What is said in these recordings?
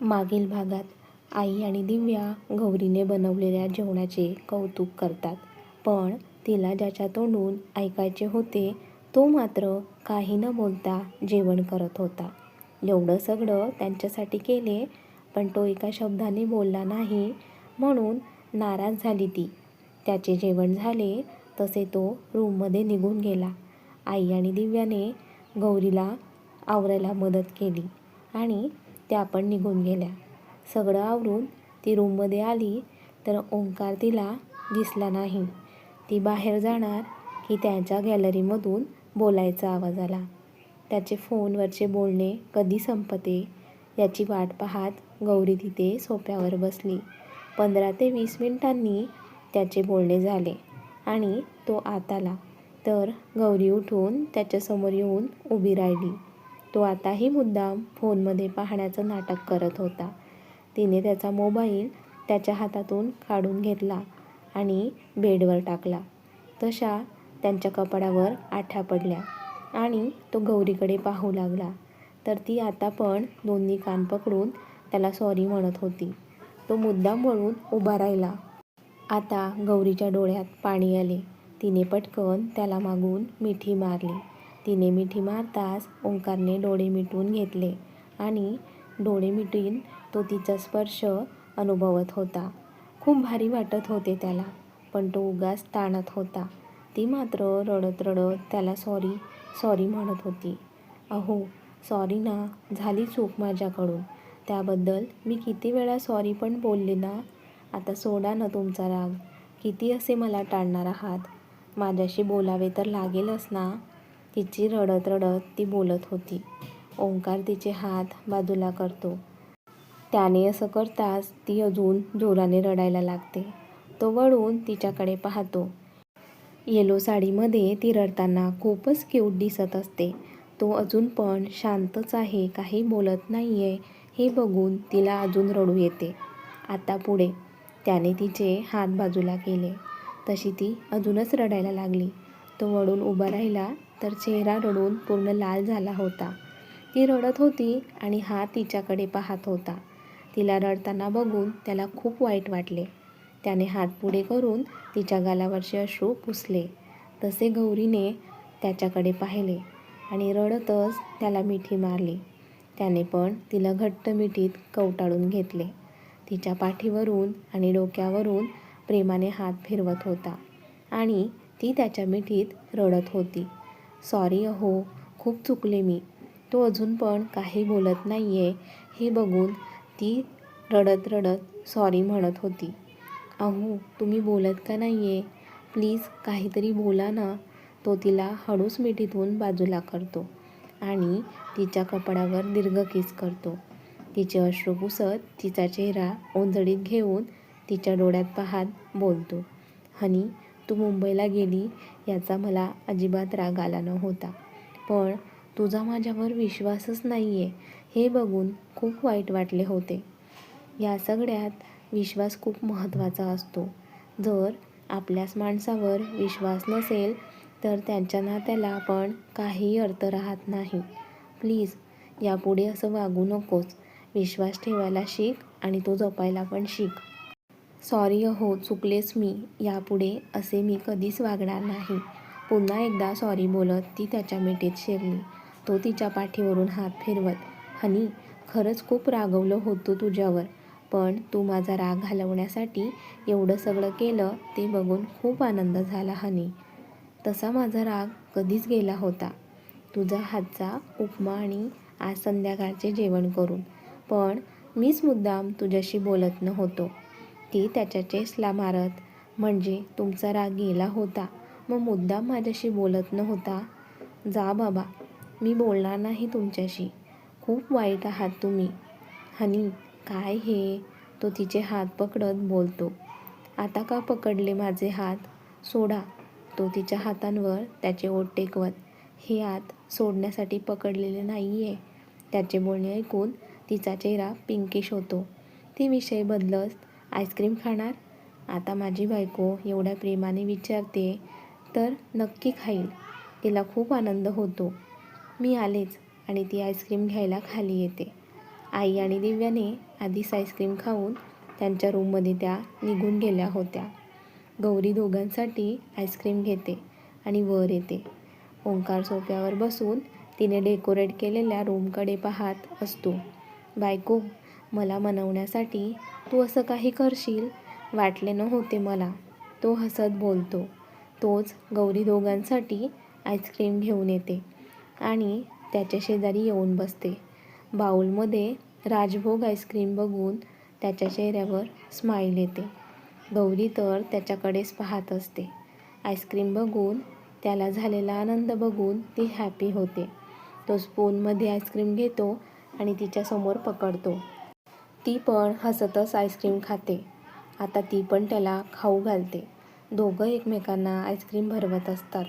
मागील भागात आई आणि दिव्या गौरीने बनवलेल्या जेवणाचे कौतुक करतात, पण तिला ज्याच्या तोंडून ऐकायचे होते तो मात्र काही न बोलता जेवण करत होता. एवढं सगळं त्यांच्यासाठी केले, पण तो एका शब्दाने बोलला नाही म्हणून नाराज झाली ती. त्याचे जेवण झाले तसे तो रूममध्ये निघून गेला. आई आणि दिव्याने गौरीला आवरायला मदत केली आणि त्या पण निघून गेल्या. सगळं आवरून ती रूममध्ये आली तर ओंकार तिला दिसला नाही. ती बाहेर जाणार की त्यांच्या गॅलरीमधून बोलायचा आवाज आला. त्याचे फोनवरचे बोलणे कधी संपते याची वाट पाहत गौरी तिथे सोफ्यावर बसली. 15 ते 20 मिनिटांनी त्याचे बोलणे झाले आणि तो आत आला तर गौरी उठून त्याच्यासमोर येऊन उभी राहिली. तो आताही मुद्दाम फोनमध्ये पाहण्याचं नाटक करत होता. तिने त्याचा मोबाईल त्याच्या हातातून काढून घेतला आणि बेडवर टाकला. तशा त्यांच्या कपाळावर आठ्या पडल्या आणि तो गौरीकडे पाहू लागला तर ती आता पण दोन्ही कान पकडून त्याला सॉरी म्हणत होती. तो मुद्दाम वळून उभा राहिला. आता गौरीच्या डोळ्यात पाणी आले. तिने पटकन त्याला मागून मिठी मारली. तिने मिठी मारताच ओंकारने डोळे मिटून घेतले आणि डोळे मिटून तो तिचा स्पर्श अनुभवत होता. खूप भारी वाटत होते त्याला, पण तो उगाच ताणत होता. ती मात्र रडत रडत त्याला सॉरी सॉरी म्हणत होती. अहो सॉरी ना, झाली चूक माझ्याकडून. त्याबद्दल मी किती वेळा सॉरी पण बोलले ना. आता सोडा ना तुमचा राग. किती असे मला टाळणार आहात. माझ्याशी बोलावे तर लागेलच ना. तिची रडत रडत ती बोलत होती. ओंकार तिचे हात बाजूला करतो. त्याने असं करताच ती अजून जोराने रडायला लागते. तो वळून तिच्याकडे पाहतो. येलो साडीमध्ये ती रडताना खूपच क्यूट दिसत असते. तो अजून पण शांतच आहे, काही बोलत नाहीये हे बघून तिला अजून रडू येते. आता पुढे. त्याने तिचे हात बाजूला केले तशी ती अजूनच रडायला लागली. तो वळून उभा राहिला तर चेहरा रडून पूर्ण लाल झाला होता. ती रडत होती आणि हा तिच्याकडे पाहत होता. तिला रडताना बघून त्याला खूप वाईट वाटले. त्याने हात पुढे करून तिच्या गालावरचे अश्रू पुसले. तसे गौरीने त्याच्याकडे पाहिले आणि रडतच त्याला मिठी मारली. त्याने पण तिला घट्ट मिठीत कवटाळून घेतले. तिच्या पाठीवरून आणि डोक्यावरून प्रेमाने हात फिरवत होता आणि ती त्याच्या मिठीत रडत होती. सॉरी अहो, खूप चुकले मी. तो अजून पण काही बोलत नाहीये हे बघून ती रडत रडत सॉरी म्हणत होती. अहो तुम्ही बोलत का नाहीये, प्लीज काहीतरी बोला ना. तो तिला हळूच मिठीतून बाजूला करतो आणि तिच्या कपाळावर दीर्घ किस करतो. तिचे अश्रू पुसत तिचा चेहरा ओंजळीत घेऊन तिच्या डोळ्यात पाहत बोलतो. हनी, तू मुंबईला गेली याचा मला अजिबात राग आला नव्हता, पण तुझा माझ्यावर विश्वासच नाहीये हे बघून खूप वाईट वाटले होते. या सगळ्यात विश्वास खूप महत्त्वाचा असतो. जर आपल्याच माणसावर विश्वास नसेल तर त्यांच्या नात्याला पण काही अर्थ राहत नाही. प्लीज यापुढे असं वागू नकोस. विश्वास ठेवायला शिक आणि तो जपायला पण शिक. सॉरी अहो, चुकलेच मी. यापुढे असे मी कधीच वागणार नाही. पुन्हा एकदा सॉरी बोलत ती त्याच्या मिठीत शिरली. तो तिच्या पाठीवरून हात फिरवत. हनी, खरंच खूप रागवलं होतं तुझ्यावर, पण तू माझा राग घालवण्यासाठी एवढं सगळं केलं ते बघून खूप आनंद झाला हनी. तसा माझा राग कधीच गेला होता तुझा हातचा उपमा आणि आज संध्याकाळचे जेवण करून, पण मीच मुद्दाम तुझ्याशी बोलत नव्हतो. ती त्याच्या चेस्टला मारत. म्हणजे तुमचा राग गेला होता मग मुद्दाम माझ्याशी बोलत नव्हता. जा बाबा, मी बोलणार नाही तुमच्याशी. खूप वाईट आहात तुम्ही. हनी, काय हे. तो तिचे हात पकडत बोलतो. आता का पकडले माझे हात, सोडा. तो तिच्या हातांवर त्याचे ओठ टेकवत. हे हात सोडण्यासाठी पकडलेले नाहीये. त्याचे बोलणे ऐकून तिचा चेहरा पिंकिश होतो. ती विषय बदलत. आईस्क्रीम खाणार. आता माझी बायको एवढ्या प्रेमाने विचारते तर नक्की खाईल. तिला खूप आनंद होतो. मी आलेच आणि ती आईस्क्रीम घ्यायला खाली येते. आई आणि दिव्याने आधीच आईस्क्रीम खाऊन त्यांच्या रूममध्ये त्या निघून गेल्या होत्या. गौरी दोघांसाठी आईस्क्रीम घेते आणि वर येते. ओंकार सोफ्यावर बसून तिने डेकोरेट केलेल्या रूमकडे पाहत असतो. बायको, मला मनवण्यासाठी तू असं काही करशील वाटले नव्हते मला, तो हसत बोलतो. तोच गौरी दोघांसाठी आईस्क्रीम घेऊन येते आणि त्याच्या शेजारी येऊन बसते. बाऊलमध्ये राजभोग आईस्क्रीम बघून त्याच्या चेहऱ्यावर स्माईल येते. गौरी तर त्याच्याकडेच पाहत असते. आईस्क्रीम बघून त्याला झालेला आनंद बघून ती हॅपी होते. तो स्पूनमध्ये आईस्क्रीम घेतो आणि तिच्यासमोर पकडतो. ती पण हसतच आईस्क्रीम खाते. आता ती पण त्याला खाऊ घालते. दोघं एकमेकांना आईस्क्रीम भरवत असतात.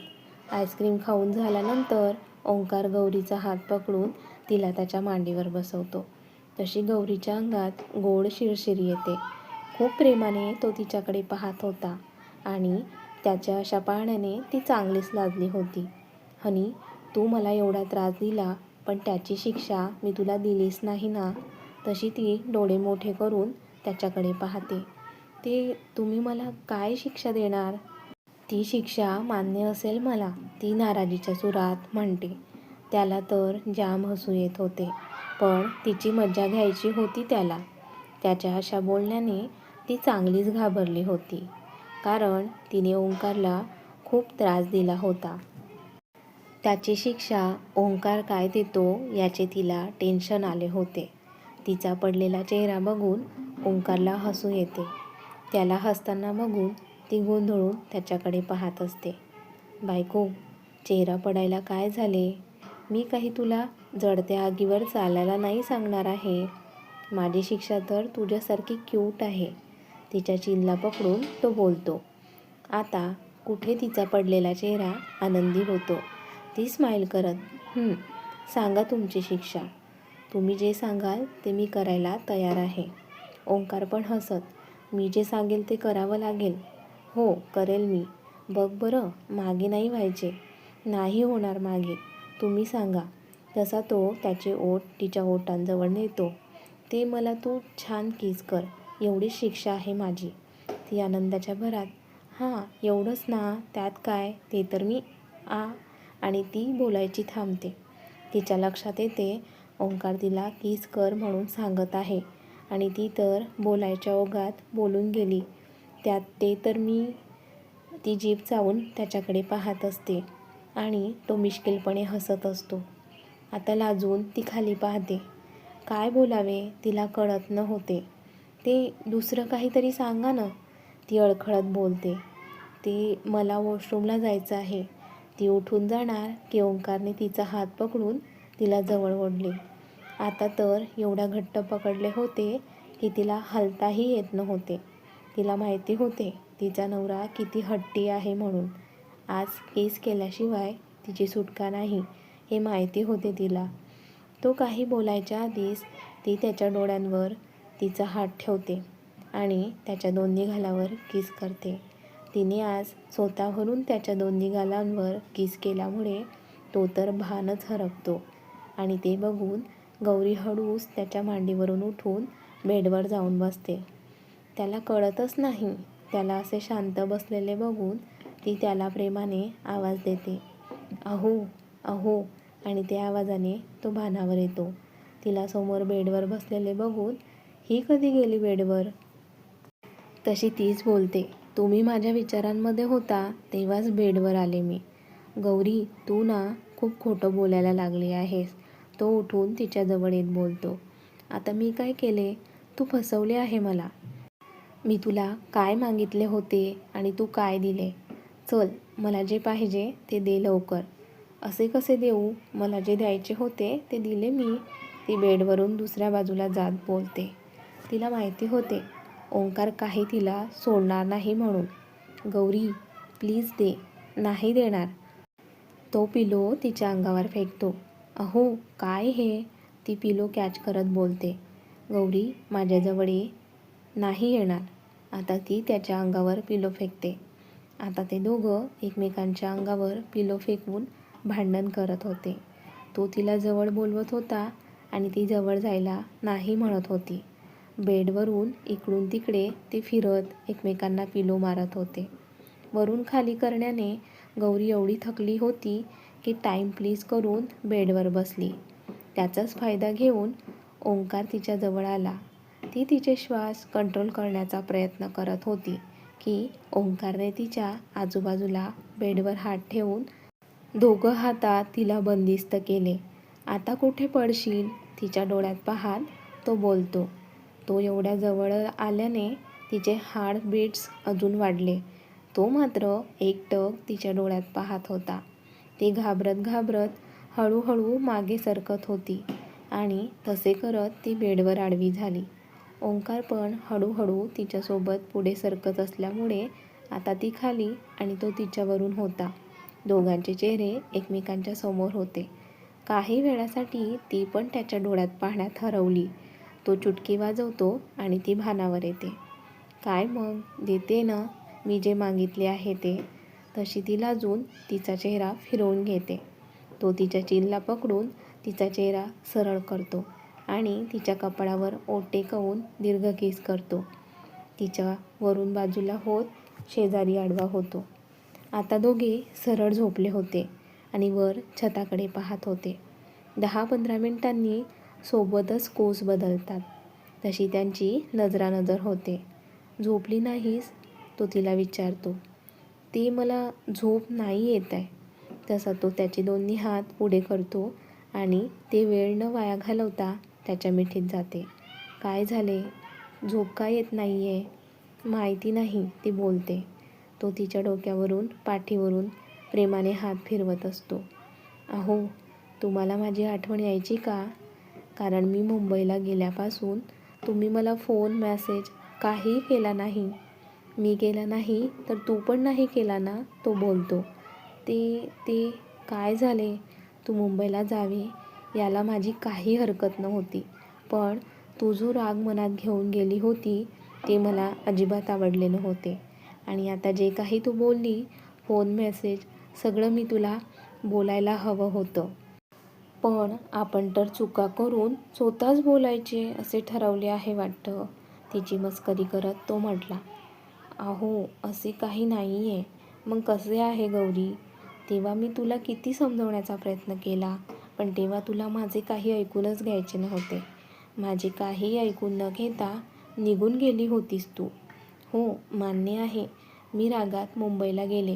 आईस्क्रीम खाऊन झाल्यानंतर ओंकार गौरीचा हात पकडून तिला त्याच्या मांडीवर बसवतो. तशी गौरीच्या अंगात गोड शिरशिरी येते. खूप प्रेमाने तो तिच्याकडे पाहत होता आणि त्याच्या अशा पाहण्याने ती चांगलीच लाजली होती. हनी, तू मला एवढा त्रास दिला, पण त्याची शिक्षा मी तुला दिलीच नाही ना. तशी ती डोळे मोठे करून त्याच्याकडे पाहते. ते तुम्ही मला काय शिक्षा देणार? ती शिक्षा मान्य असेल मला, ती नाराजीच्या सुरात म्हणते. त्याला तर जाम हसू येत होते, पण तिची मज्जा घ्यायची होती त्याला. त्याच्या अशा बोलण्याने ती चांगलीच घाबरली होती, कारण तिने ओंकारला खूप त्रास दिला होता. त्याची शिक्षा ओंकार काय देतो याचे तिला टेन्शन आले होते. तिचा पडलेला चेहरा बघून ओंकारला हसू येते. त्याला हसताना बघून ती गोंधळून त्याच्याकडे पाहत असते. बायको, चेहरा पडायला काय झाले? मी काही तुला जळत्या आगीवर चालायला नाही सांगणार आहे. माझी शिक्षा तर तुझ्यासारखी क्यूट आहे. तिच्या चिनला पकडून तो बोलतो. आता कुठे तिचा पडलेला चेहरा आनंदी होतो. ती स्माईल करत, सांगा तुमची शिक्षा. तुम्ही जे सांगाल ते मी करायला तयार आहे. ओंकार पण हसत, मी जे सांगेल ते करावं लागेल. हो, करेल मी. बघ बरं, मागे नाही व्हायचे. नाही होणार मागे. तुम्ही सांगा. तसा तो त्याचे ओठ तिच्या ओठांजवळ नेतो. ते मला तू छान किस कर, एवढीच शिक्षा आहे माझी. ती आनंदाच्या भरात, हां एवढंच ना, त्यात काय, ते तर मी आणि ती बोलायची थांबते. तिच्या लक्षात येते ओंकार तिला किस कर म्हणून सांगत आहे आणि ती तर बोलायच्या ओघात बोलून गेली. त्यात ते तर मी. ती जीभ चावून त्याच्याकडे पाहत असते आणि तो मिश्किलपणे हसत असतो. आता लाजून ती खाली पाहते. काय बोलावे तिला कळत नव्हते. ते दुसरं काहीतरी सांगा ना, ती अडखळत बोलते. ते मला वॉशरूमला जायचं आहे. ती उठून जाणार की ओंकारने तिचा हात पकडून तिला जवळ ओढले. आता तर एवढा घट्ट पकडले होते की तिला हलताही येत नव्हते. तिला माहिती होते तिचा नवरा किती हट्टी आहे म्हणून. आज केस केल्याशिवाय तिची सुटका नाही हे माहिती होते तिला. तो काही बोलायच्या आधीच ती त्याच्या डोळ्यांवर तिचा हात ठेवते आणि त्याच्या दोन्ही गालावर किस करते. तिने आज स्वतःहून त्याच्या दोन्ही गालांवर किस केल्यामुळे तो तर भानच हरपतो आणि ते बघून गौरी हळूच त्याच्या मांडीवरून उठून बेडवर जाऊन बसते. त्याला कळतच नाही. त्याला असे शांत बसलेले बघून ती त्याला प्रेमाने आवाज देते, अहो अहो, आणि त्या आवाजाने तो भानावर येतो. तिला समोर बेडवर बसलेले बघून, ही कधी गेली बेडवर? तशी तीच बोलते, तुम्ही माझ्या विचारांमध्ये होता तेव्हाच बेडवर आले मी. गौरी, तू ना खूप खोटं बोलायला लागली आहेस, तो उठून तिच्याजवळ येत बोलतो. आता मी काय केले? तू फसवले आहे मला. मी तुला काय मागितले होते आणि तू काय दिले? चल, मला जे पाहिजे ते दे लवकर. असे कसे देऊ? मला जे द्यायचे होते ते दिले मी. ती बेडवरून दुसऱ्या बाजूला जात बोलते. तिला माहिती होते ओंकार काही तिला सोडणार नाही म्हणून. गौरी, प्लीज दे. नाही देणार. तो पिलो तिच्या अंगावर फेकतो. अहो काय हे? ती पिलो कॅच करत बोलते. गौरी, माझ्याजवळ ये. नाही येणार. आता ती त्याच्या अंगावर पिलो फेकते. आता ते दोघं एकमेकांच्या अंगावर पिलो फेकून भांडण करत होते. तो तिला जवळ बोलवत होता आणि ती जवळ जायला नाही म्हणत होती. बेडवरून इकडून तिकडे ते फिरत एकमेकांना पिलो मारत होते. वरून खाली करण्याने गौरी एवढी थकली होती की टाईम प्लीज करून बेडवर बसली. त्याचाच फायदा घेऊन ओंकार तिच्याजवळ आला. ती तिचे श्वास कंट्रोल करण्याचा प्रयत्न करत होती की ओंकारने तिच्या आजूबाजूला बेडवर हात ठेवून दोघं हातात तिला बंदिस्त केले. आता कुठे पडशील, तिच्या डोळ्यात पाहत तो बोलतो. तो एवढ्या जवळ आल्याने तिचे हार्ट बीट्स अजून वाढले. तो मात्र एकटक तिच्या डोळ्यात पाहत होता. ती घाबरत घाबरत हळूहळू मागे सरकत होती आणि तसे करत ती बेडवर आडवी झाली. ओंकार पण हळूहळू तिच्यासोबत पुढे सरकत असल्यामुळे आता ती खाली आणि तो तिच्यावरून होता. दोघांचे चेहरे एकमेकांच्या समोर होते. काही वेळासाठी ती पण त्याच्या डोळ्यात पाहण्यात हरवली. तो चुटकी वाजवतो आणि ती भानावर येते. काय मग, देते ना मी जे मागितले आहे ते. तशी ती लाजून तिचा चेहरा फिरवून घेते. तो तिच्या चिनला पकडून तिचा चेहरा सरळ करतो आणि तिच्या कपाळावर ओठ टेकवून दीर्घ किस करतो. तिच्या वरून बाजूला होत शेजारी आडवा होतो. आता दोघे सरळ झोपले होते आणि वर छताकडे पाहत होते. 10-15 मिनिटांनी सोबतच कोस बदलतात. तशी त्यांची नजरानजर होते. झोपली नाहीस, तो तिला विचारतो. ते मला झोप नाही येत आहे. तसा तो त्याचे दोन्ही हात पुढे करतो आणि ते वेळ न वाया घालवता त्याच्या मिठीत जाते. काय झाले, झोप का येत नाही आहे? माहिती नाही, ती बोलते. तो तिच्या डोक्यावरून पाठीवरून प्रेमाने हात फिरवत असतो. अहो, तुम्हाला माझी आठवण यायची का? कारण मी मुंबईला गेल्यापासून तुम्ही मला फोन मेसेज काहीही केला नाही. मी केला नाही तर तू पण नाही केला ना, तो बोलतो. ते काय झाले? तू मुंबईला जावे याला माझी काही हरकत नव्हती, पण तू जो राग मनात घेऊन गेली होती ते मला अजिबात आवडले नव्हते. आणि आता जे काही तू बोलली, फोन मेसेज सगळं मी तुला बोलायला हवं होतं. पण आपण तर चुका करून स्वतःच बोलायचे असे ठरवले आहे वाटतं. तिची मस्करी करत तो म्हटला. अहो, असे काही नाही आहे. मग कसे आहे गौरी? तेव्हा मी तुला किती समजवण्याचा प्रयत्न केला, पण तेव्हा तुला माझे काही ऐकूनच घ्यायचे नव्हते. माझे काही ऐकून न घेता निघून गेली होतीस तू. हो, मान्य आहे, मी रागात मुंबईला गेले,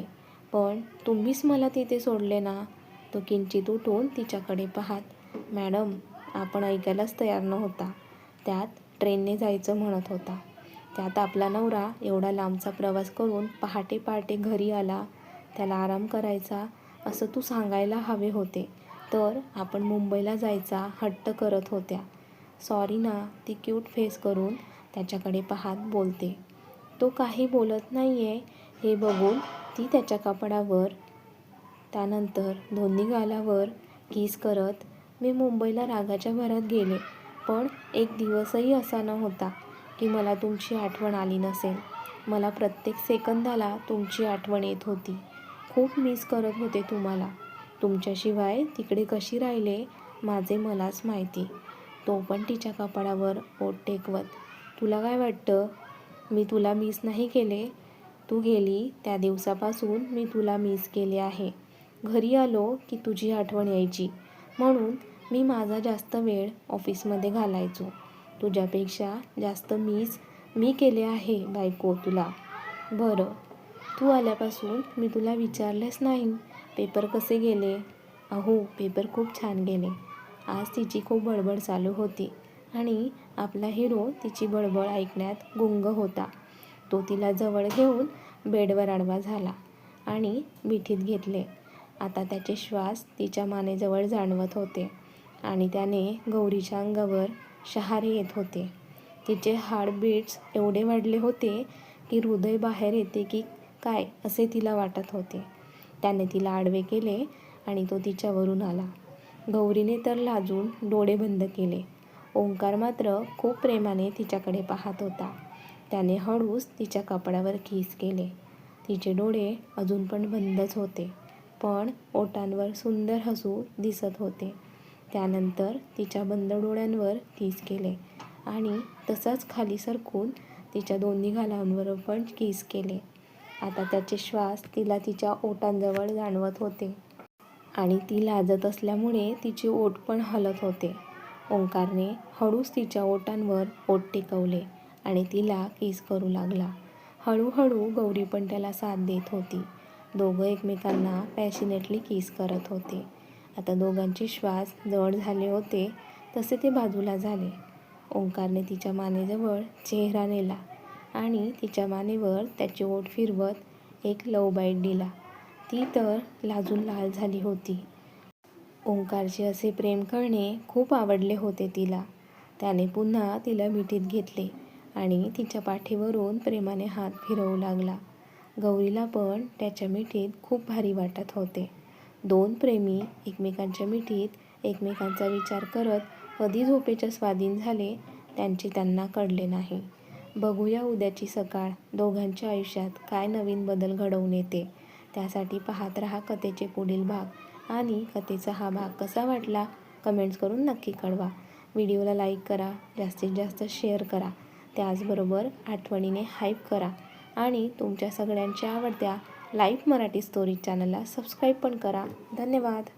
पण तुम्हीच मला तिथे सोडले ना. तो किंचित उठून तिच्याकडे पाहत. मॅडम, आपण ऐकायलाच तयार नव्हता. त्यात ट्रेनने जायचं म्हणत होता. त्यात आपला नवरा एवढा लांबचा प्रवास करून पहाटे पहाटे घरी आला. त्याला आराम करायचा असं तू सांगायला हवे होते. तर आपण मुंबईला जायचा हट्ट करत होत्या. सॉरी ना, ती क्यूट फेस करून त्याच्याकडे पाहत बोलते. तो काही बोलत नाही आहे हे बघून ती त्याच्या कपाळावर, त्यानंतर दोन्ही गालावर किस करत, मी मुंबईला रागाच्या भरात गेले, पण एक दिवसही असा नव्हता की मला तुमची आठवण आली नसेल. मला प्रत्येक सेकंदाला तुमची आठवण येत होती. खूप मिस करत होते तुम्हाला. तुमच्याशिवाय तिकडे कशी राहिले माझे मलाच माहिती. तो पण तिच्या कपाळावर ओठ टेकवत. तुला काय वाटतं, मी तुला मिस नाही केले? तू गेली त्या दिवसापासून मी तुला मिस केले आहे. घरी आलो की तुझी आठवण यायची, म्हणून मी माझा जास्त वेळ ऑफिसमध्ये घालायचो. तुझ्यापेक्षा जास्त मिस मी केले आहे बायको तुला. बरं, तू आल्यापासून मी तुला विचारलेच नाही, पेपर कसे गेले? अहो, पेपर खूप छान गेले. आज तिची खूप बडबड चालू होती आणि आपला हिरो तिची बडबड ऐकण्यात गुंग होता. तो तिला जवळ घेऊन बेडवर आडवा झाला आणि मिठीत घेतले. आता त्याचे श्वास तिच्या मानेजवळ जाणवत होते आणि त्याने गौरीच्या अंगावर शहारे येत होते. तिचे हार्टबीट्स एवढे वाढले होते की हृदय बाहेर येते की काय असे तिला वाटत होते. त्याने तिला आडवे केले आणि तो तिच्यावरून आला. गौरीने तर लाजून डोळे बंद केले. ओंकार मात्र खूप प्रेमाने तिच्याकडे पाहत होता. त्याने हळूच तिच्या कपाळावर किस केले. तिचे डोळे अजून पण बंदच होते, पण ओठांवर सुंदर हसू दिसत होते. त्यानंतर तिच्या बंद डोळ्यांवर किस केले आणि तसाच खाली सरकून तिच्या दोन्ही गालांवर पण किस केले. आता त्याचे श्वास तिला तिच्या ओठांजवळ जाणवत होते आणि ती लाजत असल्यामुळे तिचे ओठ पण हलत होते. ओंकारने हळूच तिच्या ओठांवर ओठ टेकवले आणि तिला किस करू लागला. हळूहळू गौरी पण त्याला साथ देत होती. दोघं एकमेकांना पॅशनेटली किस करत होते. आता दोघांचे श्वास जवळ झाले होते तसे ते बाजूला झाले. ओंकारने तिच्या मानेजवळ चेहरा नेला आणि तिच्या मानेवर त्याचे ओठ फिरवत एक लव बाईट दिला. ती तर लाजून लाल झाली होती. ओंकारचे असे प्रेम करणे खूप आवडले होते तिला. त्याने पुन्हा तिला मिठीत घेतले आणि तिच्या पाठीवरून प्रेमाने हात फिरवू लागला. गौरीला पण त्याच्या मिठीत खूप भारी वाटत होते. दोन प्रेमी एकमेकांच्या मिठीत एकमेकांचा विचार करत कधी झोपेच्या स्वाधीन झाले त्यांचे त्यांना कळले नाही. बघूया उद्याची सकाळ दोघांच्या आयुष्यात काय नवीन बदल घडवून येते. त्यासाठी पाहत रहा कथेचे पुढील भाग आणि कथेचा हा भाग कसा वाटला कमेंट्स करून नक्की कळवा. व्हिडिओला लाईक करा, जास्तीत जास्त शेअर करा, त्याचबरोबर आठवणीने हाईप करा आणि तुमच्या सगळ्यांच्या आवडत्या लाईफ मराठी स्टोरी चॅनलला सबस्क्राईब पण करा. धन्यवाद.